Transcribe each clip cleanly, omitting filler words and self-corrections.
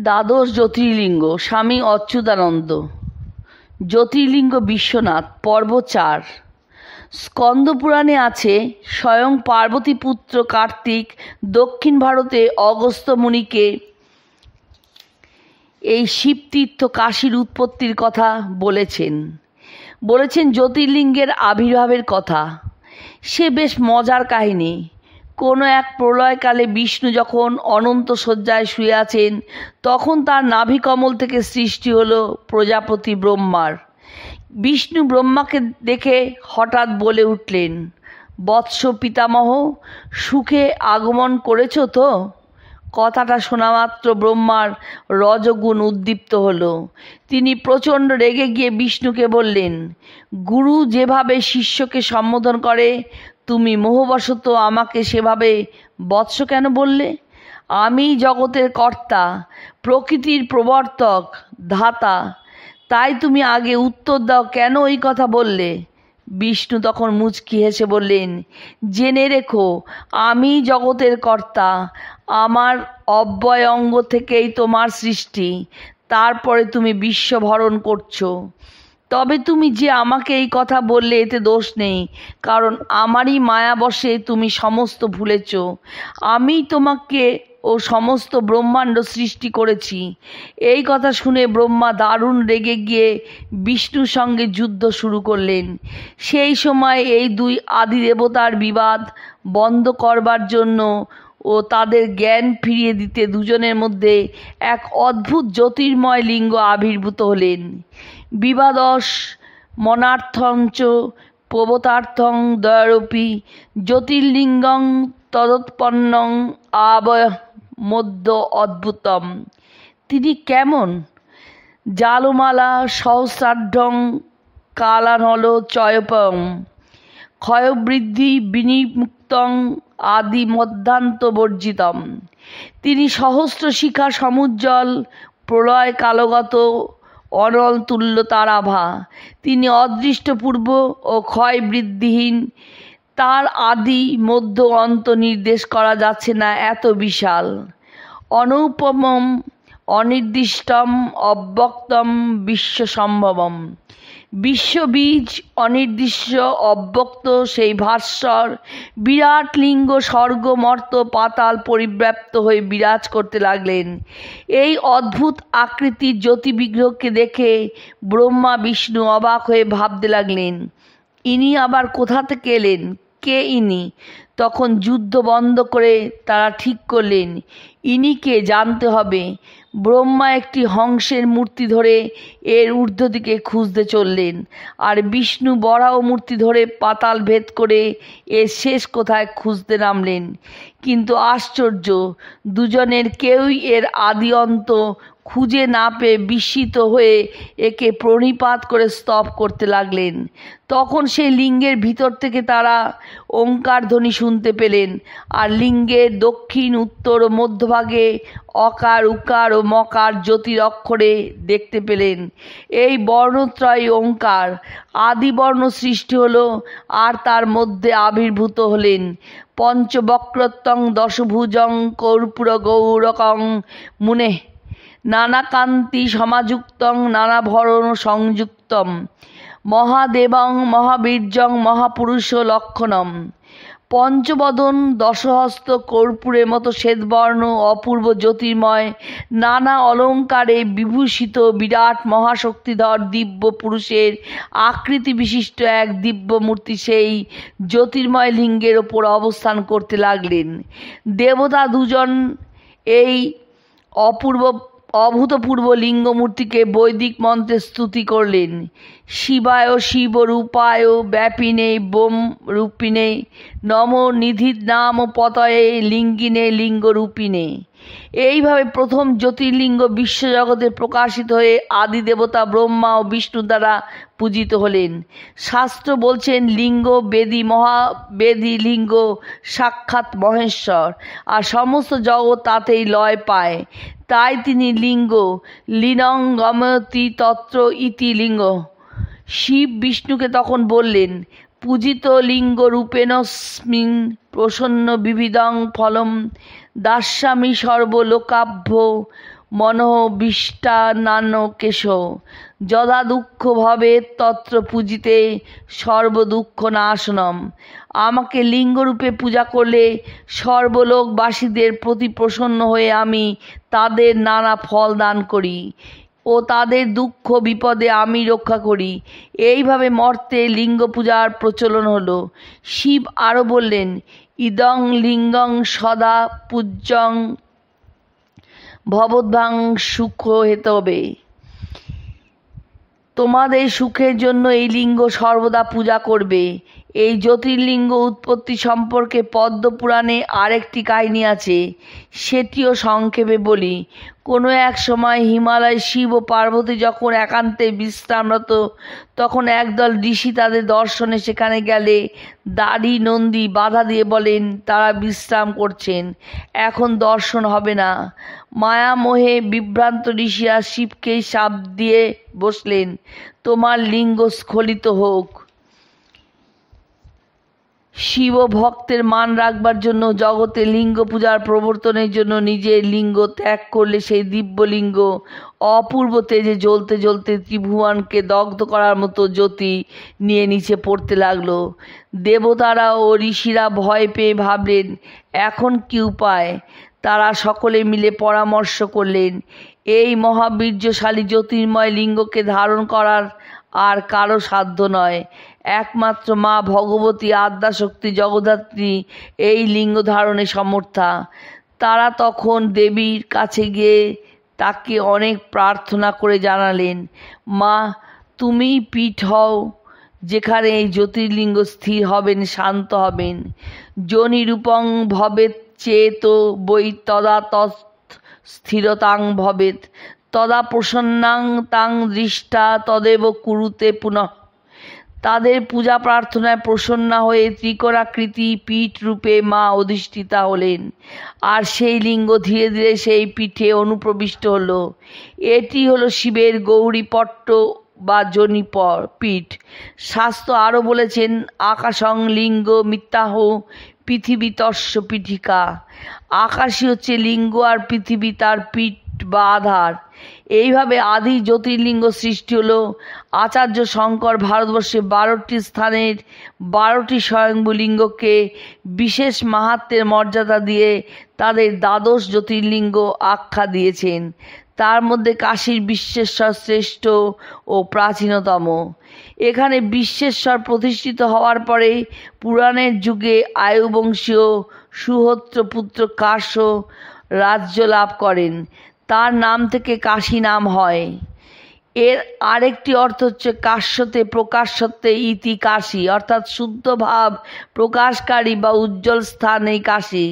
দ্বাদশ জ্যোতির্লিঙ্গ স্বামী অচ্যুতানন্দ। জ্যোতির্লিঙ্গ বিশ্বনাথ পর্ব 4। স্কন্দপুরাণে আছে, স্বয়ং পার্বতীপুত্র কার্তিক দক্ষিণ ভারতে অগস্ত্য মুনিকে এই শিবতীর্থ কাশীর উৎপত্তির কথা বলেছেন জ্যোতির্লিঙ্গের আবির্ভাবের কথা। সে বেশ মজার কাহিনী। কোনো এক প্রলয়কালে বিষ্ণু যখন অনন্ত শয্যায় শুয়ে আছেন, তখন তার নাভিকমল থেকে সৃষ্টি হলো প্রজাপতি ব্রহ্মার। বিষ্ণু ব্রহ্মাকে দেখে হঠাৎ বলে উঠলেন, বৎস পিতামহ, সুখে আগমন করেছ তো? কথাটা শোনামাত্র ব্রহ্মার রজগুণ উদ্দীপ্ত হলো। তিনি প্রচণ্ড রেগে গিয়ে বিষ্ণুকে বললেন, গুরু যেভাবে শিষ্যকে সম্বোধন করে, তুমি মোহবশত আমাকে সেভাবে বৎস কেন বললে? আমি জগতের কর্তা, প্রকৃতির প্রবর্তক, ধাতা, তাই তুমি আগে উত্তর দাও, কেন ওই কথা বললে? বিষ্ণু তখন মুচকি হেসে বললেন, জেনে রেখো, আমি জগতের কর্তা। আমার অব্যয় অঙ্গ থেকেই তোমার সৃষ্টি, তারপরে তুমি বিশ্বভরণ করছো। তবে তুমি যে আমাকে এই কথা বললে, এতে দোষ নেই, কারণ আমারই মায়াবশে তুমি সমস্ত ভুলেছ। আমি তোমাকে ও সমস্ত ব্রহ্মাণ্ড সৃষ্টি করেছি। এই কথা শুনে ব্রহ্মা দারুণ রেগে গিয়ে বিষ্ণুর সঙ্গে যুদ্ধ শুরু করলেন। সেই সময় এই দুই আদি দেবতার বিবাদ বন্ধ করবার জন্য ও তাদের জ্ঞান ফিরিয়ে দিতে দুজনের মধ্যে এক অদ্ভুত জ্যোতির্ময় লিঙ্গ আবির্ভূত হলেন। বিবাদশ মনার্থং চ প্রবতার্থং দ্বয়োরপি জ্যোতির্লিঙ্গং তদুৎপন্নং আবয় মধ্য অদ্ভুতম। তিনি কেমন? জালমালা সহস্রাঢ্যং কালানল চয়পং ক্ষয়বৃদ্ধি বিনিমুক্তং আদি মধ্যান্তবর্জিতম। তিনি সহস্র শিখা সমুজ্জ্বল, প্রলয় কালগত অনল তুল্য তারাভা। তিনি অদৃষ্টপূর্ব ও ক্ষয় বৃদ্ধিহীন। তার আদি মধ্য অন্ত নির্দেশ করা যাচ্ছে না, এত বিশাল। অনুপমম অনির্দিষ্টম অব্যক্তম বিশ্বসম্ভবম। বিশ্ববীজ অনির্দিষ্ট অব্যক্ত সেই ভাস্বর বিরাট লিঙ্গ স্বর্গ মর্ত পাতাল পরিব্যাপ্ত হয়ে বিরাজ করতে লাগলেন। এই অদ্ভুত আকৃতির জ্যোতি বিগ্রহকে দেখে ব্রহ্মা বিষ্ণু অবাক হয়ে ভাবতে লাগলেন, ইনি আবার কোথা থেকে এলেন? কে ইনি? তখন যুদ্ধ বন্ধ করে তারা ঠিক করলেন, ইনিকে জানতে হবে। ব্রহ্মা একটি হংসের মূর্তি ধরে এর ঊর্ধ্ব দিকে খুঁজতে চললেন, আর বিষ্ণু বরাহ মূর্তি ধরে পাতাল ভেদ করে এর শেষ কোথায় খুঁজতে নামলেন। কিন্তু আশ্চর্য, দুজনের কেউই এর আদি অন্ত খুঁজে না পেয়ে বিস্মিত হয়ে একে প্রণিপাত করে স্তব করতে লাগলেন। তখন সেই লিঙ্গের ভিতর থেকে তারা ওঙ্কার ধ্বনি শুনতে পেলেন, আর লিঙ্গের দক্ষিণ, উত্তর ও মধ্যভাগে অকার, উকার ও মকার জ্যোতির অক্ষরে দেখতে পেলেন। এই বর্ণত্রয় ওঙ্কার আদিবর্ণ সৃষ্টি হলো, আর তার মধ্যে আবির্ভূত হলেন পঞ্চবক্রত্বং দশভুজং কর্পূর গৌরকং মুনে নানাকান্তি সমাযুক্তং নানাভরণ সংযুক্তম মহাদেবং মহাবীর্যং মহাপুরুষ লক্ষণম। পঞ্চবদন, দশহস্ত, কর্পূরের মতো শ্বেতবর্ণ, অপূর্ব জ্যোতির্ময়, নানা অলঙ্কারে বিভূষিত বিরাট মহাশক্তিধর দিব্য পুরুষের আকৃতি বিশিষ্ট এক দিব্য মূর্তি সেই জ্যোতির্ময় লিঙ্গের ওপর অবস্থান করতে লাগলেন। দেবতা দুজন এই অভূতপূর্ব লিঙ্গমূর্তিকে বৈদিক মন্ত্রে স্তুতি করলেন। শিবায় শিব রূপায় ব্যাপিনে বোম রূপিণে নম নিধির নাম পতয়ে লিঙ্গিনে লিঙ্গরূপিণে। এইভাবে প্রথম জ্যোতির্লিঙ্গ বিশ্বজগতে প্রকাশিত হয়ে আদি দেবতা ব্রহ্মা ও বিষ্ণু দ্বারা পূজিত হলেন। শাস্ত্র বলছেন, লিঙ্গ বেদী, মহাবেদী লিঙ্গ সাক্ষাৎ মহেশ্বর, আর সমস্ত জগৎ তাতেই লয় পায়। তাই তিনি লিঙ্গ লীনং গময়তি তত্র ইতি লিঙ্গ। শিব বিষ্ণুকে তখন বললেন, পূজিত লিঙ্গ রূপেণস্মিন প্রসন্ন বিবিধং ফলম দাস্যামি সর্বলোকাভ্য মনঃ বিষ্টান্নান্ন কেশ যদা দুঃখ ভবে তত্র পূজিতে সর্বদুঃখ নাশনম। আমাকে লিঙ্গরূপে পূজা করলে সর্বলোকবাসীদের প্রতি প্রসন্ন হয়ে আমি তাদের নানা ফল দান করি ও তাদের দুঃখ বিপদে আমি রক্ষা করি। এইভাবে মর্তে লিঙ্গ পূজার প্রচলন হলো। শিব আরও বললেন, ইদং লিঙ্গং সদা পূজ্যং ভবদ্ভাং সুখ হেতবে। তোমাদের সুখের জন্য এই লিঙ্গ সর্বদা পূজা করবে। এই জ্যোতির্লিঙ্গ উৎপত্তি সম্পর্কে পদ্মপুরাণে আরেকটি কাহিনী আছে, সেটিও সংক্ষেপে বলি। কোনো এক সময় হিমালয়ে শিব ও পার্বতী যখন একান্তে বিশ্রামরত, তখন একদল ঋষি তাদের দর্শনে সেখানে গেলে দাড়ি নন্দী বাধা দিয়ে বলেন তারা বিশ্রাম করছেন, এখন দর্শন হবে না। মায়ামোহে বিভ্রান্ত ঋষিরা শিবকেই শাপ দিয়ে বসলেন, তোমার লিঙ্গ স্খলিত হোক। শিব ভক্তের মান রাখবার জন্য জগতে লিঙ্গ পূজার প্রবর্তনের জন্য নিজের লিঙ্গ ত্যাগ করলে সেই দিব্যলিঙ্গ অপূর্ব তেজে জ্বলতে জ্বলতে ত্রিভুবনকে দগ্ধ করার মতো জ্যোতি নিয়ে নিচে পড়তে লাগলো। দেবতারা ও ঋষিরা ভয় পেয়ে ভাবলেন এখন কি উপায়। তারা সকলে মিলে পরামর্শ করলেন, এই মহাবীর্যশালী জ্যোতির্ময় লিঙ্গকে ধারণ করার আর কারো সাধ্য নয়। একমাত্র মা ভগবতী আদ্যাশক্তি জগদ্ধাত্রী এই লিঙ্গ ধারণে সমর্থা। তারা তখন দেবীর কাছে গিয়ে তাকে অনেক প্রার্থনা করে জানালেন, মা তুমিই পীঠ হও যেখানে এই জ্যোতির্লিঙ্গ স্থির হবেন, শান্ত হবেন। যোনিরূপং ভবেৎ চেত বৈ তদা স্থিরতাং ভবেৎ তদা প্রসন্নাং তাং দৃষ্টা তদেব কুরুতে পুনঃ। তাদের পূজা প্রার্থনায় প্রসন্না হয়ে ত্রিকোণাকৃতি পীঠ রূপে মা অধিষ্ঠিতা হলেন, আর সেই লিঙ্গ ধীরে ধীরে সেই পীঠে অনুপ্রবিষ্ট হলো। এটি হলো শিবের গৌরীপট্ট বা যোনি পীঠ। শাস্ত্র আরও বলেছেন, আকাশং লিঙ্গ মিথ্যাহ পৃথিবী তস্য পীঠিকা। আকাশই হচ্ছে লিঙ্গ আর পৃথিবী তার পীঠ বা আধার। এইভাবে আদি জ্যোতির্লিঙ্গ সৃষ্টি হলো। আচার্য শঙ্কর ভারতবর্ষে 12টি স্থানের 12টি স্বয়ম্ভু লিঙ্গকে বিশেষ মাহাত্ম্যের মর্যাদা দিয়ে তাদের দ্বাদশ জ্যোতির্লিঙ্গ আখ্যা দিয়েছেন। তার মধ্যে কাশীর বিশ্বেশ্বর শ্রেষ্ঠ ও প্রাচীনতম। এখানে বিশ্বেশ্বর প্রতিষ্ঠিত হওয়ার পরে পুরাণের যুগে আয়ুবংশীয় সুহোত্র পুত্র কাশ্য রাজ্য লাভ করেন। তার নাম থেকে কাশী নাম হয়। এর আরেকটি অর্থ হচ্ছে কাশ্যতে প্রকাশ্যতে ইতি কাশী, অর্থাৎ শুদ্ধ ভাব প্রকাশকারী বা উজ্জ্বল স্থান এই কাশী।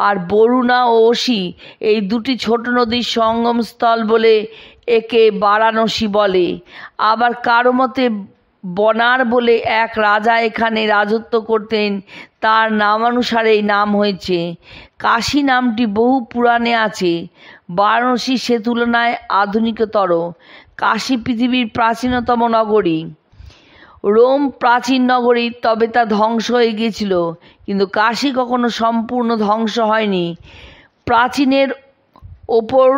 আর বরুণা ও অসি এই দুটি ছোট নদীর সঙ্গমস্থল বলে একে বারাণসী বলে। আবার কারো মতে বনার বলে এক রাজা এখানে রাজত্ব করতেন, তার নামানুসারে এই নাম হয়েছে। কাশী নামটি বহু পুরাণে আছে। বারাণসী সে তুলনায় আধুনিকতর। কাশী পৃথিবীর প্রাচীনতম নগরী। রোম প্রাচীন নগরী, তবে তা ধ্বংস হয়ে গিয়েছিল, কিন্তু কাশী কখনো সম্পূর্ণ ধ্বংস হয়নি। প্রাচীনের ওপর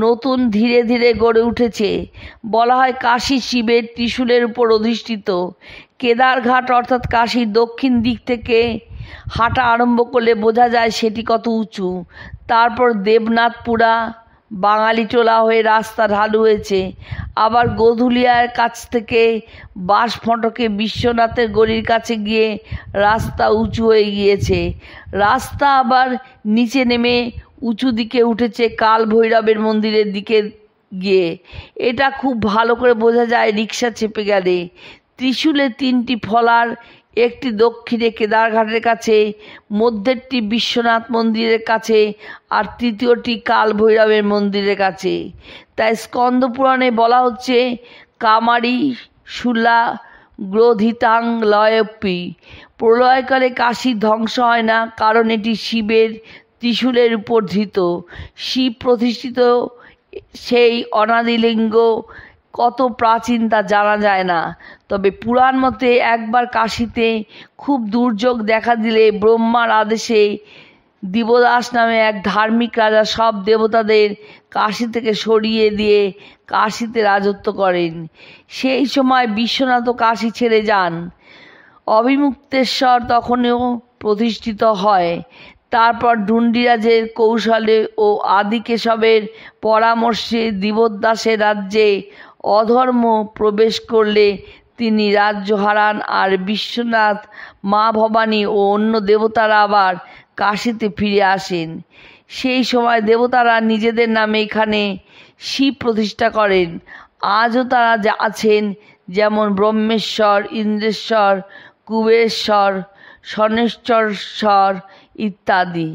নতুন ধীরে ধীরে গড়ে উঠেছে। বলা হয় কাশী শিবের ত্রিশূলের উপর অধিষ্ঠিত। কেদারঘাট অর্থাৎ কাশীর দক্ষিণ দিক থেকে হাঁটা আরম্ভ করলে বোঝা যায় সেটি কত উঁচু। তারপর দেবনাথপুরা বাঙালিটোলা হয়ে রাস্তা ঢালু হয়েছে। আবার গোধুলিয়ার কাছ থেকে বাঁশফটকে বিশ্বনাথের গলির কাছে গিয়ে রাস্তা উঁচু হয়ে গিয়েছে। রাস্তা আবার নিচে নেমে উঁচু দিকে উঠেছে কাল ভৈরবের মন্দিরের দিকে গিয়ে। এটা খুব ভালো করে বোঝা যায় রিক্সা চেপে গেলে। ত্রিশূলের 3টি ফলার, একটি দক্ষিণে কেদারঘাটের কাছে, মধ্যেরটি বিশ্বনাথ মন্দিরের কাছে, আর তৃতীয়টি কাল ভৈরবের মন্দিরের কাছে। তাই স্কন্দ পুরাণে বলা হচ্ছে কামারি শুলা গ্রোধিতাং লয়পি। প্রলয়কালে কাশী ধ্বংস হয় না, কারণ এটি শিবের ত্রিশূলের উপর ধৃত। শিব প্রতিষ্ঠিত সেই অনাদিলিঙ্গ কত প্রাচীন তা জানা যায় না। তবে পুরাণ মতে একবার কাশীতে খুব দুর্যোগ দেখা দিলে ব্রহ্মার আদেশে দিবদাস নামে এক ধার্মিক রাজা সব দেবতাদের কাশী থেকে সরিয়ে দিয়ে কাশীতে রাজত্ব করেন। সেই সময় বিশ্বনাথও কাশী ছেড়ে যান। অবিমুক্তেশ্বর তখনও প্রতিষ্ঠিত হয়। তারপর ডুন্ডিরাজের কৌশলে ও আদিকেশবের পরামর্শে দিবদাসের রাজ্যে অধর্ম প্রবেশ করলে তিনি রাজ্য হারান, আর বিশ্বনাথ, মা ভবানী ও অন্য দেবতারা আবার কাশীতে ফিরে আসেন। সেই সময় দেবতারা নিজেদের নামে এখানে শিব প্রতিষ্ঠা করেন। আজও তারা আছেন, যেমন ব্রহ্মেশ্বর, ইন্দ্রেশ্বর, কুবেরেশ্বর, শনেশ্বর ইত্যাদি।